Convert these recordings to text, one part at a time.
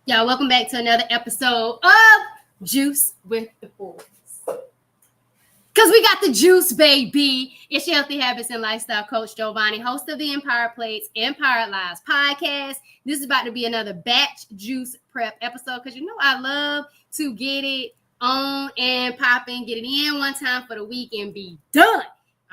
Y'all, welcome back to another episode of Juice with the Boys. Because we got the juice, baby. It's your healthy habits and lifestyle coach, Jovonnie, host of the Empower Plates, Empowered Lives podcast. This is about to be another batch juice prep episode because you know I love to get it on and popping, get it in one time for the week and be done.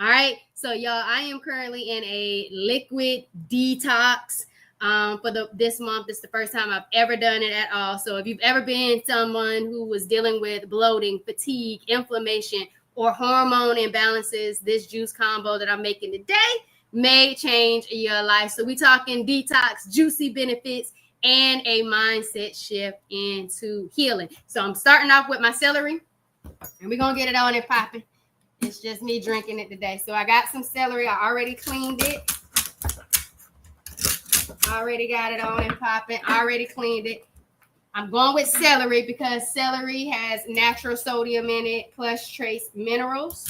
All right. So, y'all, I am currently in a liquid detox. For this month. It's the first time I've ever done it at all. So if you've ever been someone who was dealing with bloating, fatigue, inflammation, or hormone imbalances, this juice combo that I'm making today may change your life. So we talking detox, juicy benefits, and a mindset shift into healing. So I'm starting off with my celery, and we're going to get it on and popping. It's just me drinking it today. So I got some celery. I already cleaned it. Already got it on and popping. Already cleaned it. I'm going with celery because celery has natural sodium in it plus trace minerals.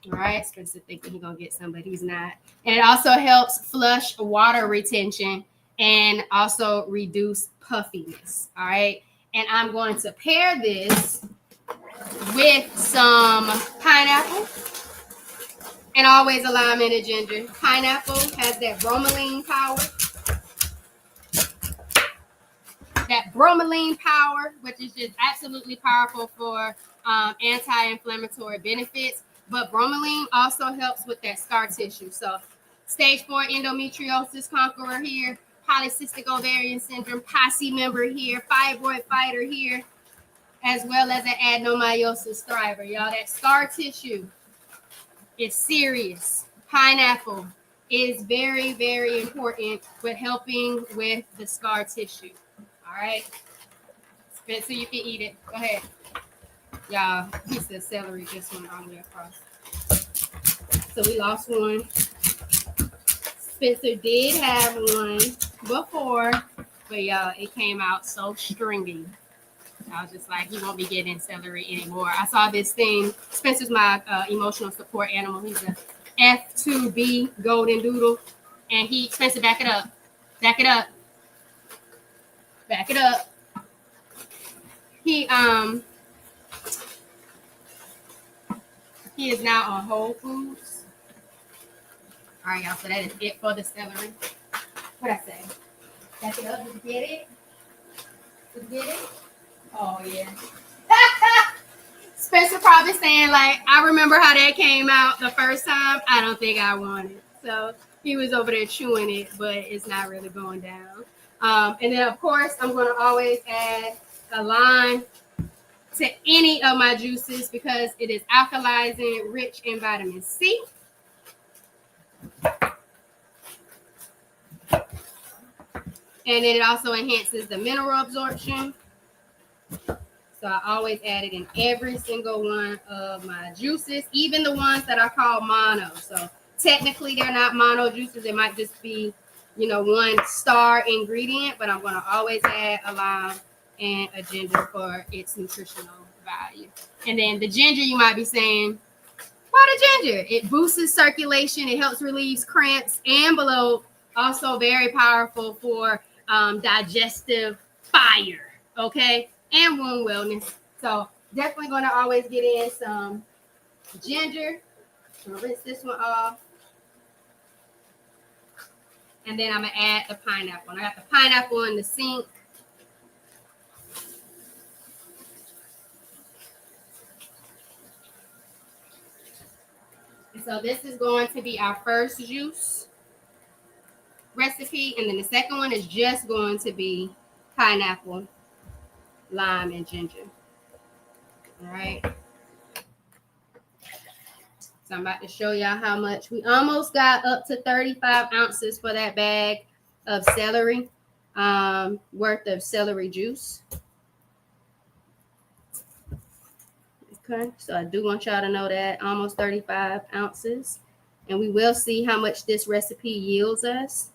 All right, Spencer thinking he's going to get some, but he's not. And it also helps flush water retention and also reduce puffiness. All right, and I'm going to pair this with some pineapple. And always a lime and a ginger. Pineapple has that bromelain power. That bromelain power, which is just absolutely powerful for anti-inflammatory benefits. But bromelain also helps with that scar tissue. So stage 4 endometriosis conqueror here. Polycystic ovarian syndrome, PCOS member here. Fibroid fighter here. As well as an adenomyosis thriver. Y'all, that scar tissue. It's serious. Pineapple is very, very important with helping with the scar tissue. All right. Spencer, you can eat it. Go ahead. Y'all, piece of celery just went all the way across. So we lost one. Spencer did have one before, but y'all, it came out so stringy. I was just like, he won't be getting celery anymore. I saw this thing. Spencer's my emotional support animal. He's a F2B golden doodle. And Spencer, back it up. Back it up. Back it up. He is now on Whole Foods. All right, y'all. So that is it for the celery. What'd I say? Back it up. Did you get it? Did you get it? Oh, yeah. Spencer probably saying, like, I remember how that came out the first time. I don't think I want it. So he was over there chewing it, but it's not really going down. And then, of course, I'm going to always add a lime to any of my juices because it is alkalizing, rich in vitamin C. And then it also enhances the mineral absorption. So I always add it in every single one of my juices, even the ones that I call mono. So technically they're not mono juices. It might just be, one star ingredient, but I'm going to always add a lime and a ginger for its nutritional value. And then the ginger, you might be saying, why the ginger? It boosts circulation. It helps relieve cramps and bloat. Also very powerful for digestive fire. Okay. And wound wellness. So definitely going to always get in some ginger. I'm going to rinse this one off. And then I'm going to add the pineapple. And I got the pineapple in the sink. And so this is going to be our first juice recipe. And then the second one is just going to be pineapple, lime, and ginger. All right. So I'm about to show y'all how much. We almost got up to 35 ounces for that bag of celery worth of celery juice. Okay, so I do want y'all to know that almost 35 ounces. And we will see how much this recipe yields us.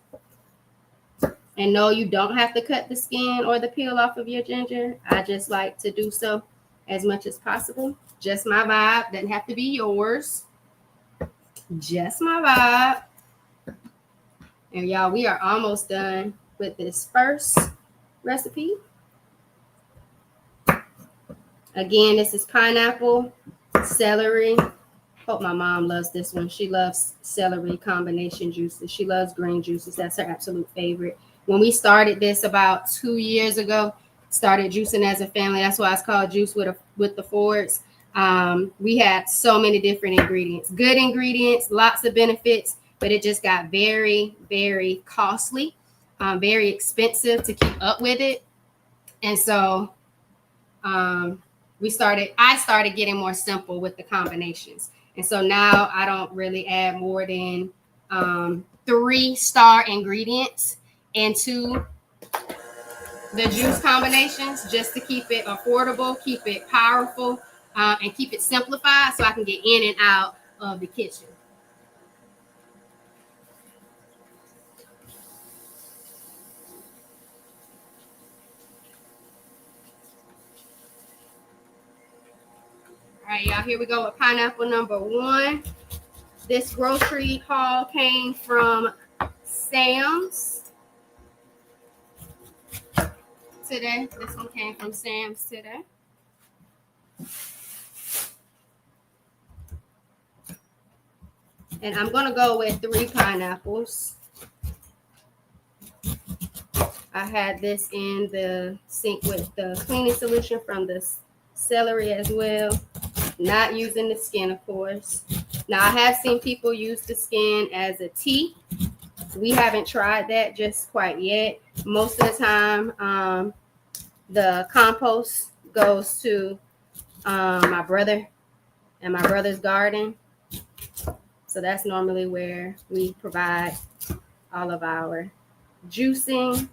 And no, you don't have to cut the skin or the peel off of your ginger. I just like to do so as much as possible. Just my vibe. Doesn't have to be yours. Just my vibe. And y'all, we are almost done with this first recipe. Again, this is pineapple, celery. Hope my mom loves this one. She loves celery combination juices. She loves green juices. That's her absolute favorite. When we started this about 2 years ago, started juicing as a family. That's why it's called Juice with the Fords. We had so many different ingredients, good ingredients, lots of benefits, but it just got very, very costly, very expensive to keep up with it. And so I started getting more simple with the combinations. And so now I don't really add more than 3-star ingredients into the juice combinations just to keep it affordable, keep it powerful, and keep it simplified so I can get in and out of the kitchen. All right, y'all, here we go with pineapple number 1. This grocery haul came from Sam's today. This one came from Sam's today. And I'm going to go with 3 pineapples. I had this in the sink with the cleaning solution from the celery as well. Not using the skin, of course. Now, I have seen people use the skin as a tea. We haven't tried that just quite yet. Most of the time, the compost goes to my brother and my brother's garden. So that's normally where we provide all of our juicing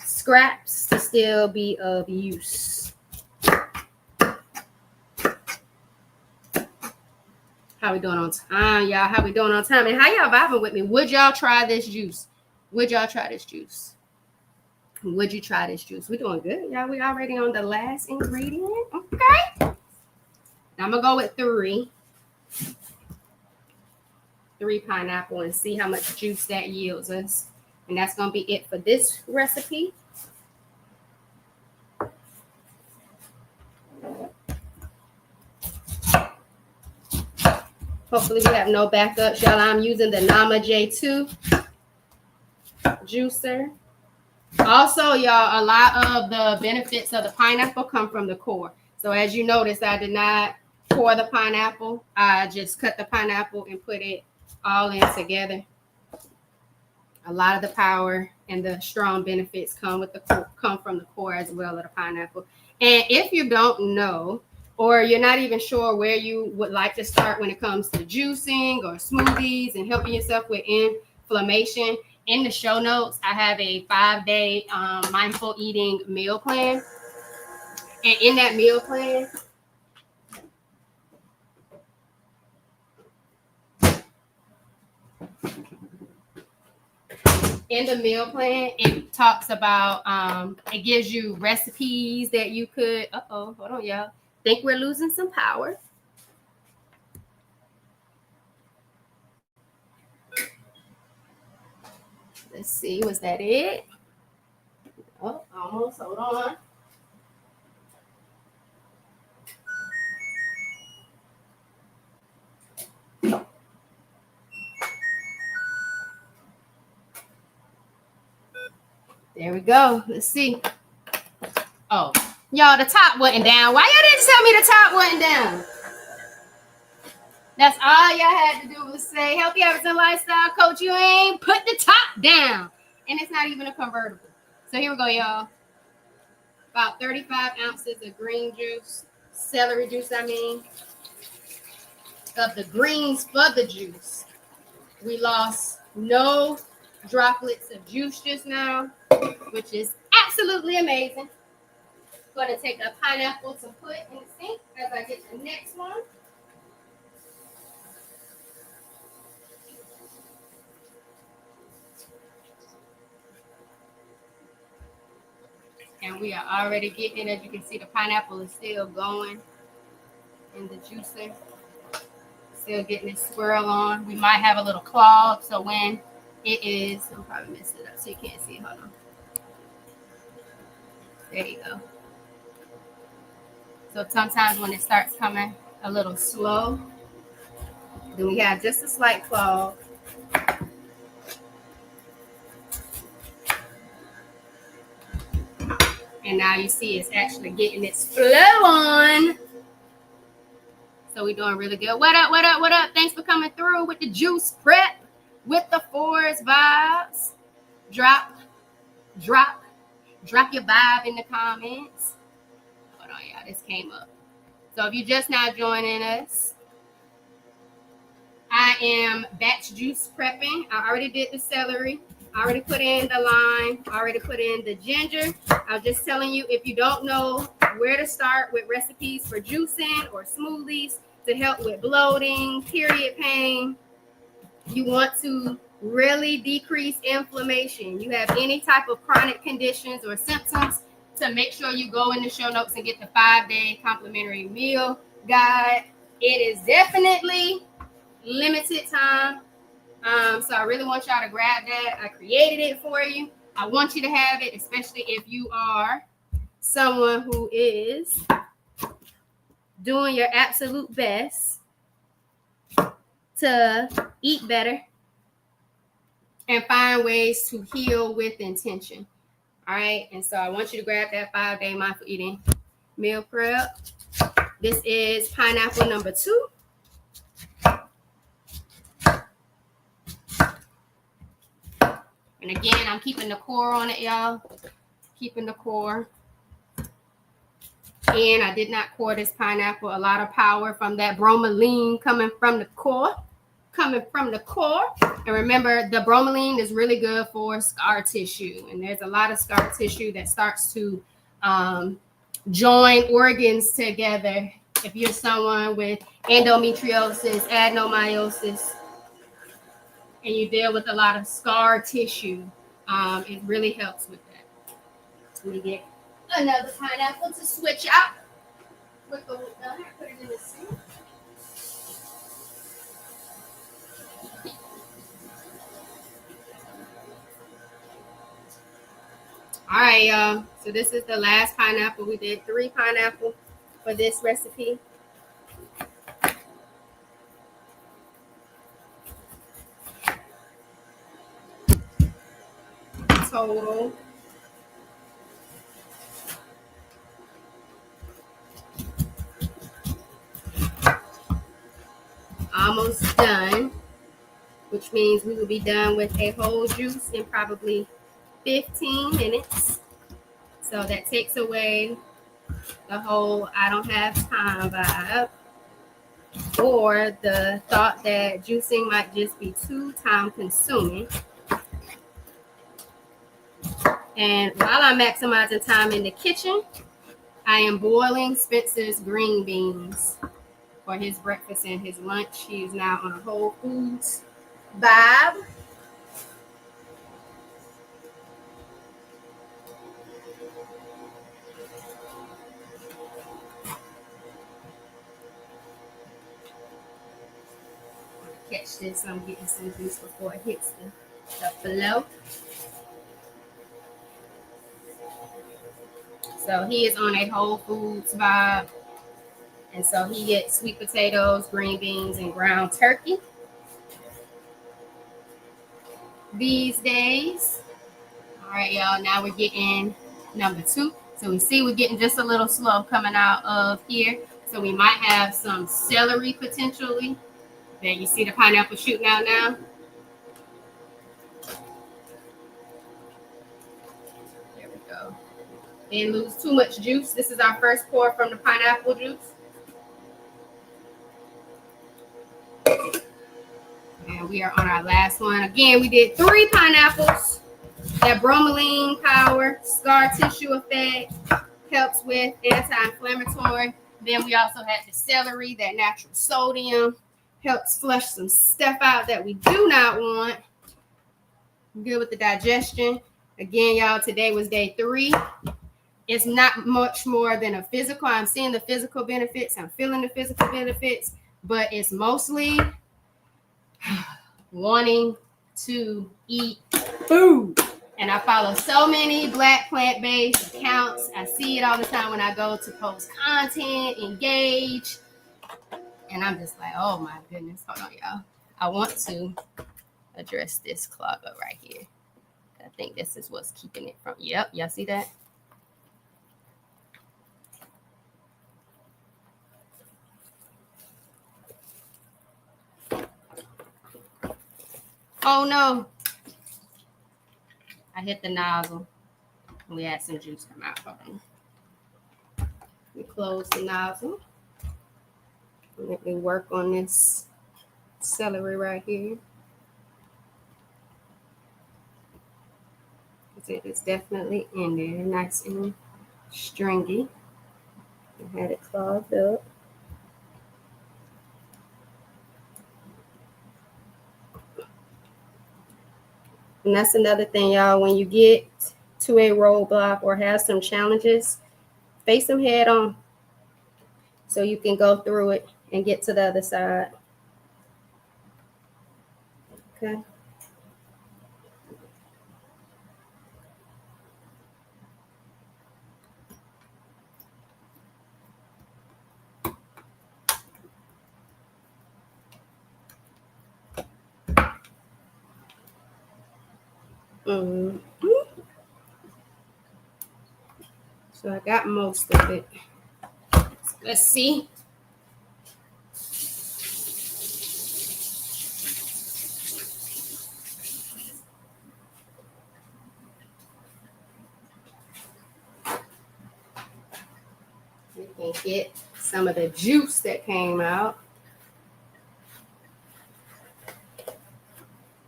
scraps to still be of use. How we doing on time, y'all? How we doing on time? And how y'all vibing with me? Would y'all try this juice? Would y'all try this juice? Would you try this juice? We're doing good, y'all. We already on the last ingredient. Okay. Now I'm going to go with 3. 3 pineapple and see how much juice that yields us. And that's going to be it for this recipe. Hopefully we have no backups, y'all. I'm using the Nama J2 juicer. Also, y'all, a lot of the benefits of the pineapple come from the core. So as you notice, I did not core the pineapple. I just cut the pineapple and put it all in together. A lot of the power and the strong benefits come from the core as well of the pineapple. And if you don't know, or you're not even sure where you would like to start when it comes to juicing or smoothies and helping yourself with inflammation, in the show notes, I have a 5-day mindful eating meal plan. And in that meal plan, it talks about, it gives you recipes that you could, hold on, y'all. Think we're losing some power. Let's see, was that it? Oh, almost, hold on. There we go. Let's see. Oh, y'all, the top wasn't down. Why y'all didn't tell me the top wasn't down? That's all y'all had to do was say, Healthy Habits and Lifestyle Coach, you ain't put the top down. And it's not even a convertible. So here we go, y'all. About 35 ounces of green juice, celery juice, of the greens for the juice. We lost no droplets of juice just now, which is absolutely amazing. I'm going to take a pineapple to put in the sink as I get the next one. And we are already getting it. As you can see, the pineapple is still going in the juicer. Still getting it swirl on. We might have a little clog, so when It is, I'm probably messing it up so you can't see it. Hold on. There you go. So sometimes when it starts coming a little slow, then we have just a slight clog. And now you see it's actually getting its flow on. So we're doing really good. What up, what up, what up? Thanks for coming through with the juice prep, with the Forest vibes. Drop your vibe in the comments. Hold on, y'all, this came up. So if you're just now joining us, I am batch juice prepping. I already did the celery. I already put in the lime. I already put in the ginger. I was just telling you, if you don't know where to start with recipes for juicing or smoothies to help with bloating, period pain, you want to really decrease inflammation. You have any type of chronic conditions or symptoms, to make sure you go in the show notes and get the 5-day complimentary meal guide. It is definitely limited time. So I really want y'all to grab that. I created it for you. I want you to have it, especially if you are someone who is doing your absolute best to eat better and find ways to heal with intention. All right. And so I want you to grab that 5-day mindful eating meal prep. This is pineapple number 2. And again, I'm keeping the core on it, y'all. Keeping the core. And I did not core this pineapple. A lot of power from that bromelain coming from the core. And remember, the bromelain is really good for scar tissue. And there's a lot of scar tissue that starts to join organs together. If you're someone with endometriosis, adenomyosis, and you deal with a lot of scar tissue, it really helps with that. Let me get another pineapple to switch out. Put it in the sink. All right, y'all. So this is the last pineapple. We did 3 pineapple for this recipe. Total. Almost done, which means we will be done with a whole juice in probably 15 minutes. So that takes away the whole I don't have time vibe, or the thought that juicing might just be too time consuming. And while I'm maximizing time in the kitchen, I am boiling Spencer's green beans for his breakfast and his lunch. He is now on a Whole Foods vibe. Catch this. I'm getting some juice before it hits the flow. So he is on a Whole Foods vibe. And so he gets sweet potatoes, green beans, and ground turkey these days. All right, y'all. Now we're getting number 2. So we see we're getting just a little slow coming out of here. So we might have some celery potentially. There you see the pineapple shooting out now. There we go. Didn't lose too much juice. This is our first pour from the pineapple juice. And we are on our last one. Again, we did 3 pineapples. That bromelain power, scar tissue effect, helps with anti-inflammatory. Then we also had the celery, that natural sodium, helps flush some stuff out that we do not want. Good with the digestion. Again, y'all, today was day 3. It's not much more than a physical. I'm seeing the physical benefits. I'm feeling the physical benefits. But it's mostly wanting to eat food. And I follow so many Black plant-based accounts. I see it all the time when I go to post content, engage. And I'm just like, oh my goodness. Hold on, y'all. I want to address this clog up right here. I think this is what's keeping it from. Yep, y'all see that? Oh no. I hit the nozzle. We had some juice come out. Hold on. We close the nozzle. Let me work on this celery right here. It is definitely in there, nice and stringy. I had it clogged up. And that's another thing, y'all. When you get to a roadblock or have some challenges, face them head on so you can go through it and get to the other side. Okay. Mm-hmm. So I got most of it. Let's see. We can get some of the juice that came out.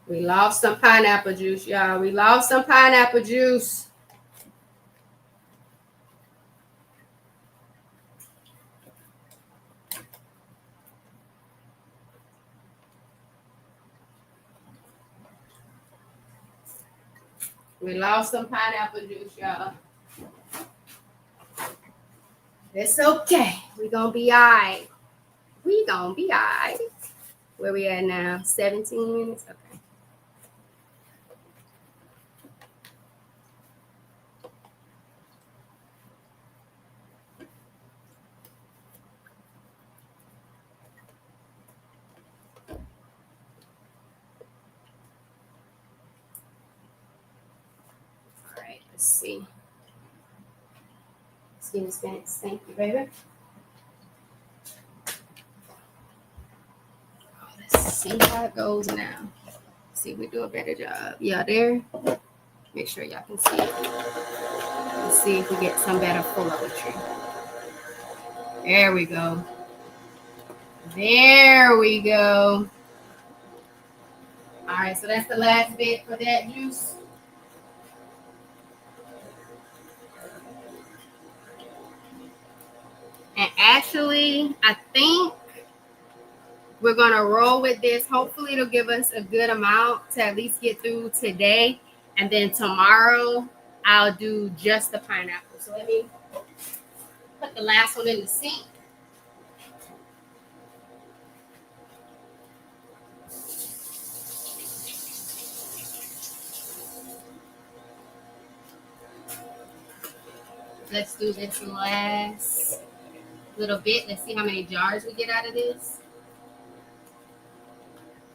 We lost some pineapple juice, y'all. We lost some pineapple juice. We lost some pineapple juice, y'all. It's okay. We're going to be all right. We're going to be all right. Where we at now? 17 minutes? Okay. All right, let's see. Excuse me, thank you, baby. Let's see how it goes now. See if we do a better job. Yeah, there. Make sure y'all can see it. Let's see if we get some better foliage. There we go. There we go. All right, so that's the last bit for that juice. And actually, I think we're going to roll with this. Hopefully, it'll give us a good amount to at least get through today. And then tomorrow, I'll do just the pineapple. So let me put the last one in the sink. Let's do this last little bit. Let's see how many jars we get out of this.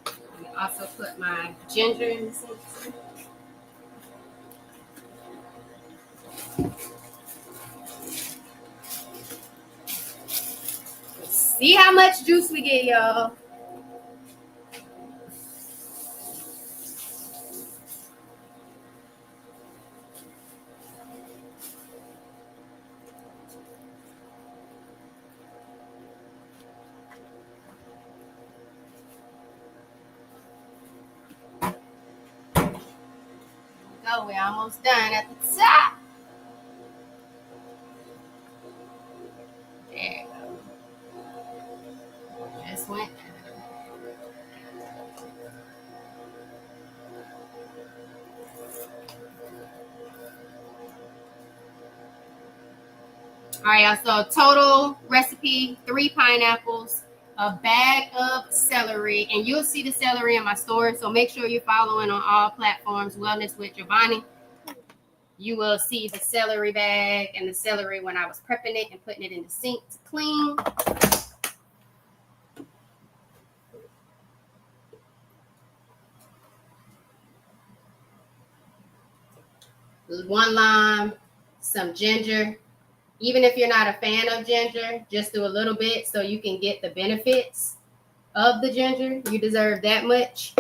I'm going to also put my ginger in the sink. Let's see how much juice we get, y'all. Go, we're almost done at the top. There we go. Just went. All right, y'all. So total recipe: 3 pineapples, a bag of celery, and you'll see the celery in my store. So make sure you're following on all platforms, Wellness with Jovonnie. You will see the celery bag and the celery when I was prepping it and putting it in the sink to clean. One lime, some ginger. Even if you're not a fan of ginger, just do a little bit so you can get the benefits of the ginger. You deserve that much.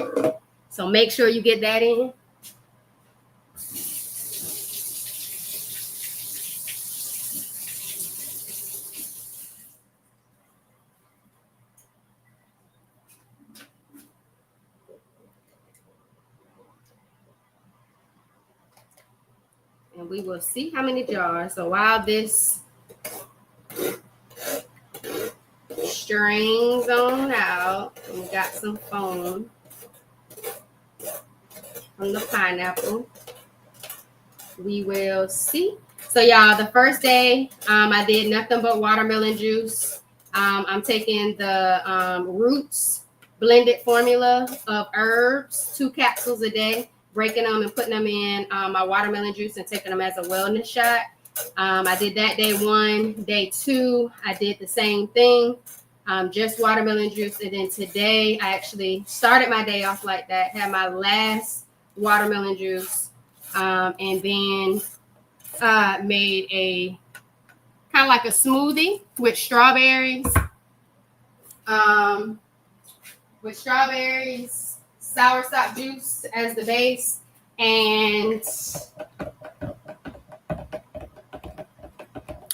So make sure you get that in. And we will see how many jars. So while this strains on out, we got some foam from the pineapple. We will see. So y'all, the first day I did nothing but watermelon juice. I'm taking the Roots blended formula of herbs, 2 capsules a day, breaking them and putting them in my watermelon juice and taking them as a wellness shot. I did that day 1. Day 2, I did the same thing, just watermelon juice. And then today, I actually started my day off like that, had my last watermelon juice, and then made a kind of like a smoothie with strawberries, soursop juice as the base, and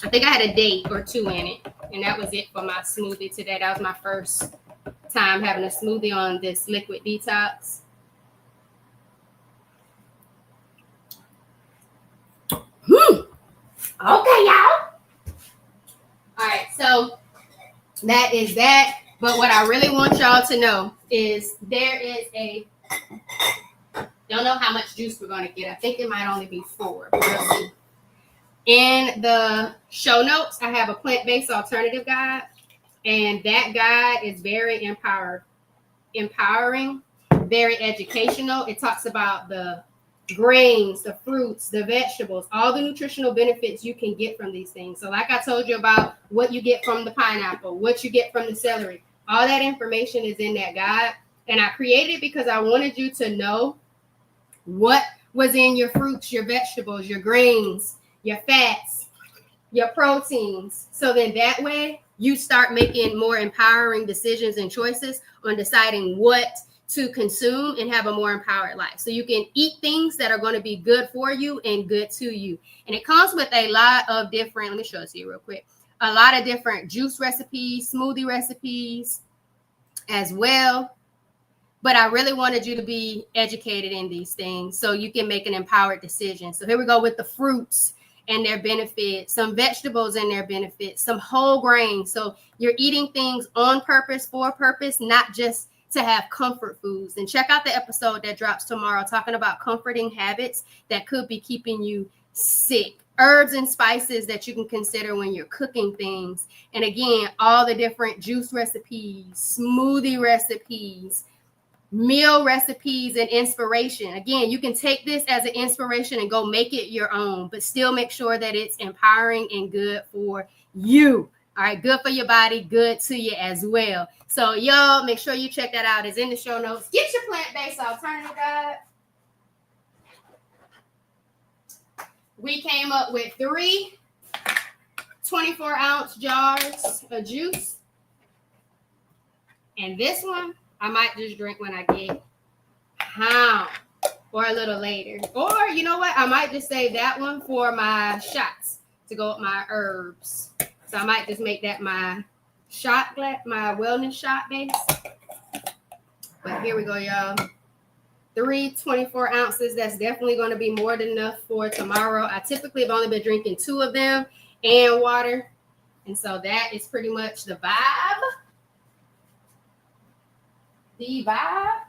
I think I had a date or 2 in it, and that was it for my smoothie today. That was my first time having a smoothie on this liquid detox. Okay, y'all. All right, so that is that. But what I really want y'all to know is there is don't know how much juice we're going to get. I think it might only be 4. But we'll see. In the show notes, I have a plant-based alternative guide, and that guide is very empowering, very educational. It talks about the grains, the fruits, the vegetables, all the nutritional benefits you can get from these things. So like I told you about what you get from the pineapple, what you get from the celery, all that information is in that guide. And I created it because I wanted you to know what was in your fruits, your vegetables, your grains, your fats, your proteins. So then that way you start making more empowering decisions and choices on deciding what to consume and have a more empowered life. So you can eat things that are going to be good for you and good to you. And it comes with a lot of different, let me show it to you real quick, a lot of different juice recipes, smoothie recipes as well. But I really wanted you to be educated in these things so you can make an empowered decision. So here we go with the fruits and their benefits, some vegetables and their benefits, some whole grains. So you're eating things on purpose, for purpose, not just to have comfort foods. And check out the episode that drops tomorrow talking about comforting habits that could be keeping you sick. Herbs and spices that you can consider when you're cooking things. And again, all the different juice recipes, smoothie recipes, meal recipes, and inspiration. Again, you can take this as an inspiration and go make it your own, but still make sure that it's empowering and good for you. All right, good for your body, good to you as well. So y'all, make sure you check that out. It's in the show notes. Get your plant-based alternative guide. We came up with 3 24-ounce jars of juice. And this one, I might just drink when I get home or a little later. Or you know what? I might just save that one for my shots to go with my herbs. So I might just make that my shot glass, my wellness shot base. But here we go, y'all. 3 24 ounces. That's definitely going to be more than enough for tomorrow. I typically have only been drinking 2 of them and water. And so that is pretty much the vibe. The vibe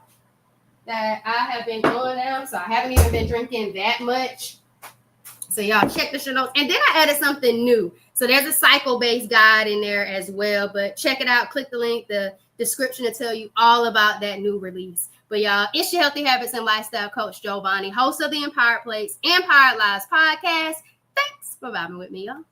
that I have been on now. So I haven't even been drinking that much So y'all check the show notes. And then I added something new. So there's a cycle-based guide in there as well. But check it out. Click the link, the description to tell you all about that new release. But y'all, it's your Healthy Habits and Lifestyle Coach, Jovonnie, host of the Empowered Plates, Empowered Lives podcast. Thanks for vibing with me, y'all.